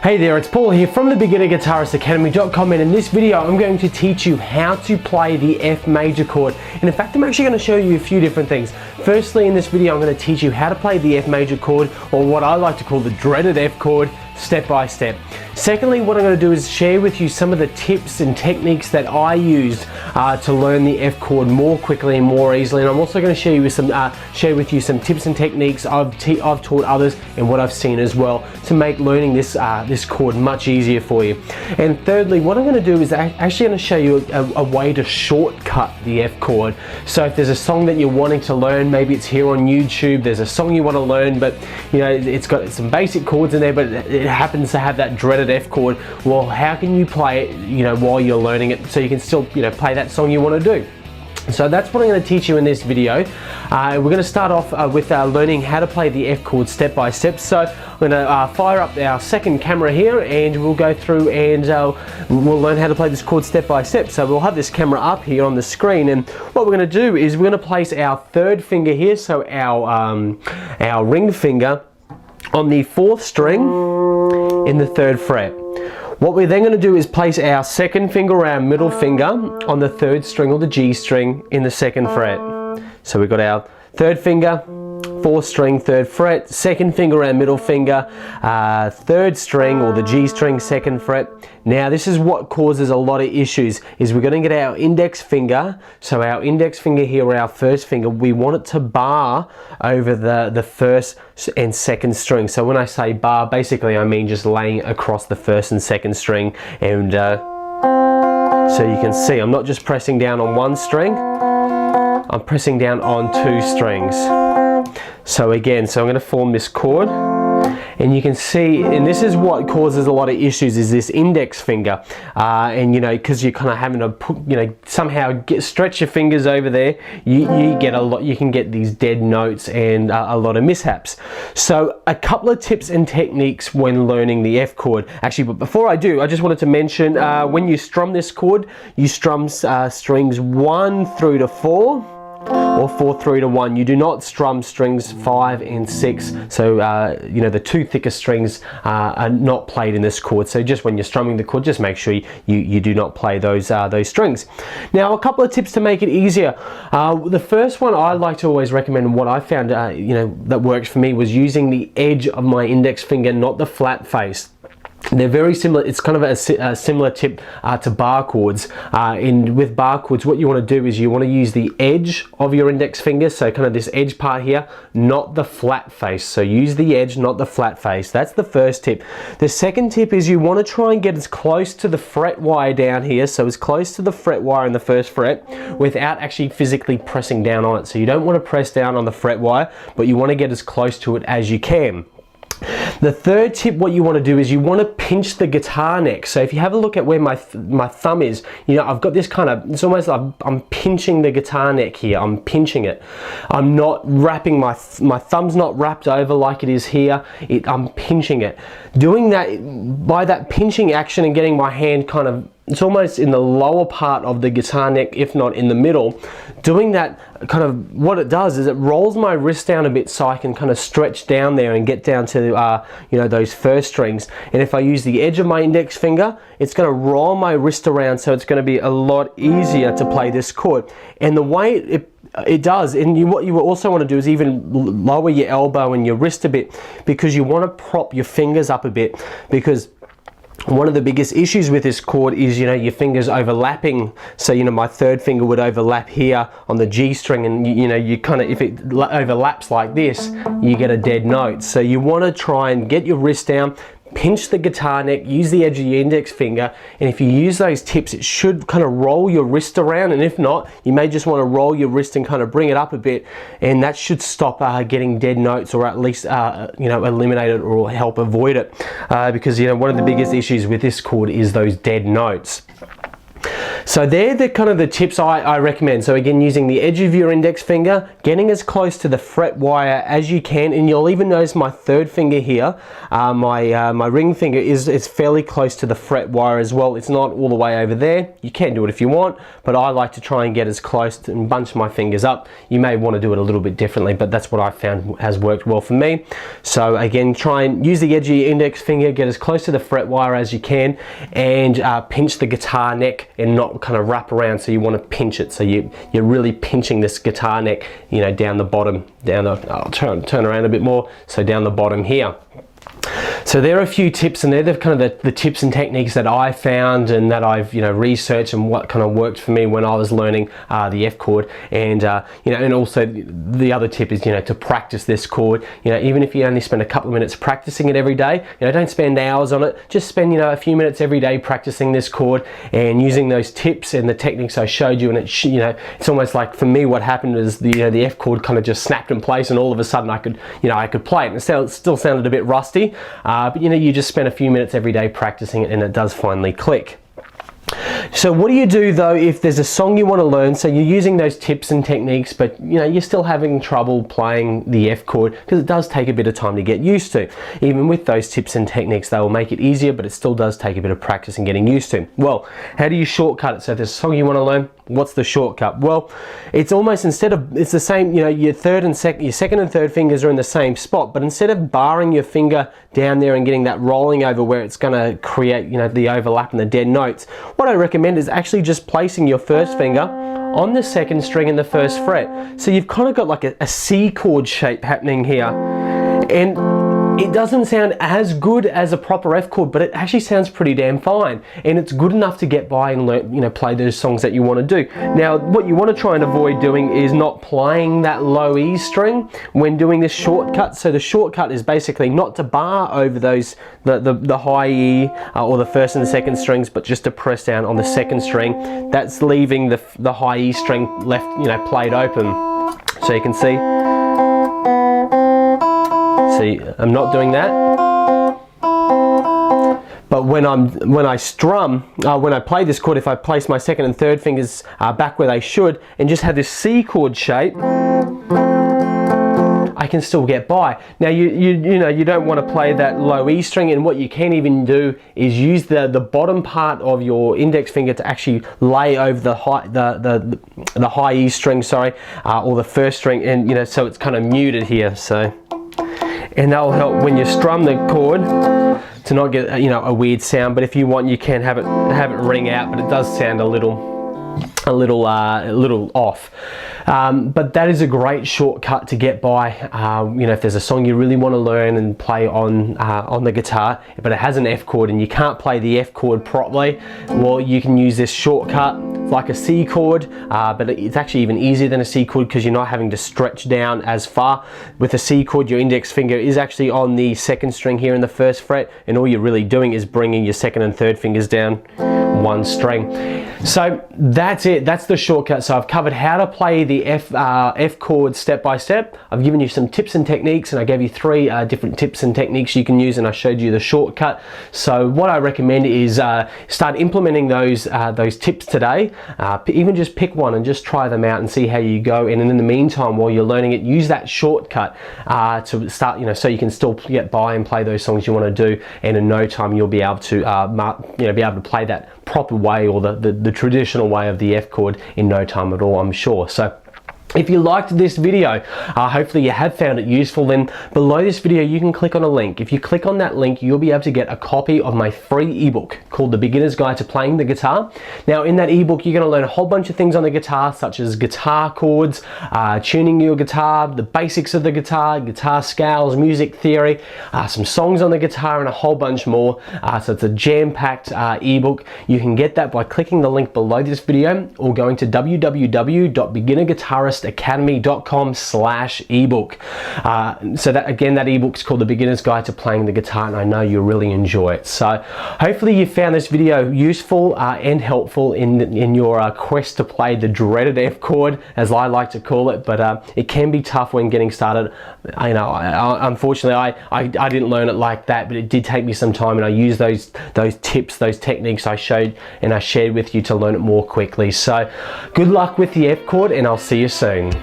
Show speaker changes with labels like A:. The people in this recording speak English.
A: Hey there, it's Paul here from the beginnerguitaristacademy.com, and in this video I'm going to teach you how to play the F major chord. And in fact I'm actually going to show you a few different things. Firstly, in this video I'm going to teach you how to play the F major chord, or what I like to call the dreaded F chord, step by step. Secondly, what I'm going to do is share with you some of the tips and techniques that I used to learn the F chord more quickly and more easily. And I'm also going to share with you some tips and techniques I've taught others and what I've seen as well to make learning this chord much easier for you. And thirdly, what I'm going to do is actually going to show you a way to shortcut the F chord. So if there's a song that you're wanting to learn, maybe it's here on YouTube, there's a song you want to learn, but you know it's got some basic chords in there, but it happens to have that dreaded F chord. Well, how can you play it, you know, while you're learning it, so you can still, you know, play that song you want to do? So that's what I'm going to teach you in this video. We're going to start off with learning how to play the F chord step by step. So I'm going to fire up our second camera here, and we'll go through and we'll learn how to play this chord step by step. So we'll have this camera up here on the screen, and what we're going to do is we're going to place our third finger here, so our ring finger, on the 4th string in the 3rd fret. What we're then going to do is place our second finger, our middle finger, on the 3rd string or the G string in the 2nd fret. So we've got our 3rd finger, 4th string, 3rd fret, 2nd finger, our middle finger, 3rd string or the G string, 2nd fret. Now this is what causes a lot of issues, is we're going to get our index finger, so our index finger here, or our 1st finger, we want it to bar over the 1st and 2nd string. So when I say bar, basically I mean just laying across the 1st and 2nd string, and so you can see I'm not just pressing down on one string, I'm pressing down on 2 strings. So again, so I'm going to form this chord, and you can see, and this is what causes a lot of issues, is this index finger, and you know, because you're kind of having to put, you know, somehow stretch your fingers over there, you get a lot, you can get these dead notes and a lot of mishaps. So a couple of tips and techniques when learning the F chord. Actually, but before I do, I just wanted to mention, when you strum this chord, you strum strings 1 through to 4. Or 4 through to 1. You do not strum strings 5 and 6. So you know, the 2 thickest strings are not played in this chord. So just when you're strumming the chord, just make sure you do not play those strings. Now, a couple of tips to make it easier. The first one I like to always recommend, and what I found you know, that works for me, was using the edge of my index finger, not the flat face. They're very similar. It's kind of a similar tip to bar chords. With bar chords, what you want to do is you want to use the edge of your index finger, so kind of this edge part here, not the flat face. So use the edge, not the flat face. That's the first tip. The second tip is you want to try and get as close to the fret wire down here, so as close to the fret wire in the 1st fret, without actually physically pressing down on it. So you don't want to press down on the fret wire, but you want to get as close to it as you can. The third tip, what you want to do is you want to pinch the guitar neck. So if you have a look at where my thumb is, you know, I've got this kind of, it's almost like I'm pinching the guitar neck here. I'm pinching it. I'm not wrapping my thumb's not wrapped over like it is here. I'm pinching it. Doing that, by that pinching action and getting my hand kind of, it's almost in the lower part of the guitar neck, if not in the middle. Doing that, kind of what it does is it rolls my wrist down a bit, so I can kind of stretch down there and get down to you know, those 1st strings. And if I use the edge of my index finger, it's going to roll my wrist around, so it's going to be a lot easier to play this chord. And the way it does, and what you also want to do is even lower your elbow and your wrist a bit, because you want to prop your fingers up a bit, because one of the biggest issues with this chord is, you know, your fingers overlapping. So, you know, my 3rd finger would overlap here on the G string, and you know, you kind of, if it overlaps like this, you get a dead note. So you want to try and get your wrist down, pinch the guitar neck, use the edge of your index finger, and if you use those tips, it should kind of roll your wrist around. And if not, you may just want to roll your wrist and kind of bring it up a bit, and that should stop getting dead notes, or at least you know, eliminate it or help avoid it, because you know, one of the biggest issues with this chord is those dead notes. So they're the kind of the tips I recommend. So again, using the edge of your index finger, getting as close to the fret wire as you can, and you'll even notice my third finger here, my ring finger is fairly close to the fret wire as well. It's not all the way over there. You can do it if you want, but I like to try and get as close and bunch my fingers up. You may want to do it a little bit differently, but that's what I found has worked well for me. So again, try and use the edge of your index finger, get as close to the fret wire as you can, and pinch the guitar neck and not kind of wrap around. So you want to pinch it, so you're really pinching this guitar neck, you know, down the bottom, I'll turn around a bit more, so down the bottom here. So there are a few tips, and they're the kind of the tips and techniques that I found and that I've, you know, researched, and what kind of worked for me when I was learning the F chord. And you know, and also the other tip is, you know, to practice this chord. You know, even if you only spend a couple of minutes practicing it every day, you know, don't spend hours on it. Just spend, you know, a few minutes every day practicing this chord and using those tips and the techniques I showed you. And it, you know, it's almost like for me, what happened is the F chord kind of just snapped in place, and all of a sudden I could play it. And it still sounded a bit rusty. But you know, you just spend a few minutes every day practicing it, and it does finally click. So what do you do though if there's a song you want to learn? So you're using those tips and techniques, but you know, you're still having trouble playing the F chord, because it does take a bit of time to get used to. Even with those tips and techniques, they will make it easier, but it still does take a bit of practice and getting used to. Well, how do you shortcut it? So if there's a song you want to learn, what's the shortcut? Well, it's almost, it's the same, you know, your second and third fingers are in the same spot, but instead of barring your finger down there and getting that rolling over where it's going to create, you know, the overlap and the dead notes, what I recommend is actually just placing your first finger on the second string in the first fret. So you've kind of got like a C chord shape happening here. And it doesn't sound as good as a proper F chord, but it actually sounds pretty damn fine, and it's good enough to get by and learn, you know, play those songs that you want to do. Now, what you want to try and avoid doing is not playing that low E string when doing this shortcut. So the shortcut is basically not to bar over those the high E or the first and the second strings, but just to press down on the second string. That's leaving the high E string left, you know, played open. So you can see. See, I'm not doing that. But when I strum, when I play this chord, if I place my second and third fingers back where they should, and just have this C chord shape, I can still get by. Now you know, you don't want to play that low E string, and what you can even do is use the bottom part of your index finger to actually lay over the high E string, sorry, or the first string, and you know, so it's kind of muted here. So. And that will help when you strum the chord to not get, you know, a weird sound. But if you want, you can have it ring out, but it does sound a little off. But that is a great shortcut to get by. You know, if there's a song you really want to learn and play on the guitar, but it has an F chord and you can't play the F chord properly, well, you can use this shortcut. It's like a C chord, but it's actually even easier than a C chord because you're not having to stretch down as far. With a C chord, your index finger is actually on the second string here in the first fret, and all you're really doing is bringing your second and third fingers down one string. So that's it. That's the shortcut. So I've covered how to play the F chord step by step. I've given you some tips and techniques, and I gave you 3 different tips and techniques you can use, and I showed you the shortcut. So what I recommend is start implementing those tips today. Even just pick one and just try them out and see how you go. And in the meantime, while you're learning it, use that shortcut to start, you know, so you can still get by and play those songs you want to do. And in no time, you'll be able to, be able to play that proper way, or the traditional way of the F chord in no time at all, I'm sure. So if you liked this video, hopefully you have found it useful, then below this video you can click on a link. If you click on that link, you'll be able to get a copy of my free ebook called The Beginner's Guide to Playing the Guitar. Now in that ebook you're going to learn a whole bunch of things on the guitar, such as guitar chords, tuning your guitar, the basics of the guitar scales, music theory, some songs on the guitar, and a whole bunch more. So it's a jam-packed ebook. You can get that by clicking the link below this video or going to www.beginnerguitarist.com guitaristacademy.com/ebook. So that again, that ebook's called The Beginner's Guide to Playing the Guitar, and I know you'll really enjoy it. So hopefully you found this video useful and helpful in your quest to play the dreaded F chord, as I like to call it. But it can be tough when getting started. You know, unfortunately, I didn't learn it like that, but it did take me some time, and I used those tips, those techniques I showed and I shared with you to learn it more quickly. So good luck with the F chord, and I'll see you soon.